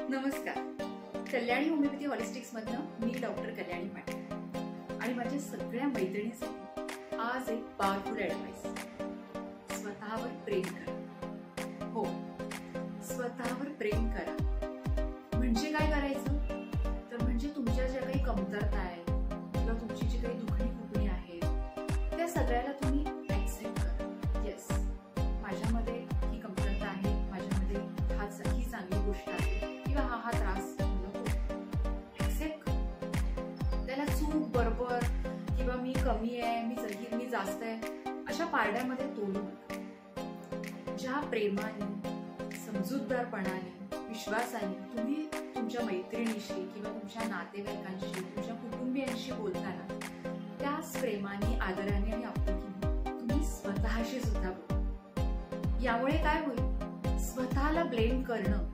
नमस्कार. कल्याणी होमिओपॅथी हॉलिस्टिक्स मधनं मी डॉक्टर कल्याणी पाटील आणि माझ्या सगळ्या मैत्रिणींसाठी आज एक पॉवरफुल ॲडवाइस. स्वतःवर प्रेम करा. हो, स्वतःवर प्रेम करा. म्हणजे काय करायचं? तर म्हणजे तुमच्या ज्या काही कमतरता आहेत किंवा तुमची जी काही दुखणी खुपणी आहेत त्या सगळ्याला तुम्ही ऍक्सेप्ट करा. येस, माझ्यामध्ये ही कमतरता आहे, माझ्यामध्ये ही चांगली गोष्ट आहे किंवा हा त्रास ऍक्सेप्ट करा. त्याला चूक बरोबर किंवा मी कमी आहे, मी जास्त आहे अशा पारड्यामध्ये तोडू नका. ज्या प्रेमाने, समजूतदारपणाने, विश्वासाने तुम्ही तुमच्या मैत्रिणीशी किंवा तुमच्या नातेवाईकांशी, तुमच्या कुटुंबियांशी बोलताना त्याच प्रेमाने, आदराने आणि आपुलकीने तुम्ही स्वतःशी सुद्धा बोला. यामुळे काय होईल? स्वतःला ब्लेम करणं,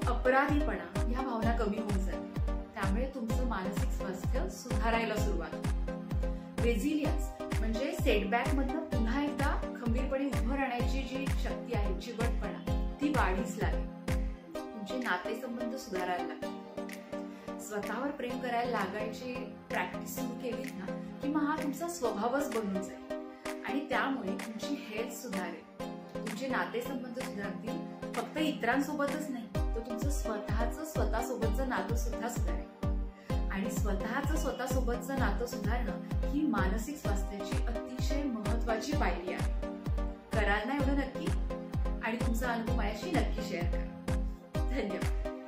अपराधीपणा ह्या भावना कमी होऊन जातील. त्यामुळे तुमचं मानसिक स्वास्थ्य सुधारायला सुरुवात होईल. रेझिलियन्स म्हणजे सेटबॅक मधनं पुन्हा एकदा खंबीरपणे उभं राहण्याची जी शक्ती आहे, चिवटपणा, ती वाढीस लागेल. तुमचे नातेसंबंध सुधारायला लागतील. स्वतःवर प्रेम करायला लागायची प्रॅक्टिस सुरू केलीत ना की मग हा तुमचा स्वभावच बनून जाईल आणि त्यामुळे तुमची हेल्थ सुधारेल, तुमचे नातेसंबंध सुधारतील. फक्त इतरांसोबतच नाही तर तुमचं स्वतःसोबतचं नातं सुद्धा सुधारेल. आणि स्वतःसोबतचं नातं सुधारणं ही मानसिक स्वास्थ्याची अतिशय महत्वाची पायरी आहे. कराल ना एवढं नक्की? आणि तुमचा अनुभव माझ्याशी नक्की शेअर करा. धन्यवाद.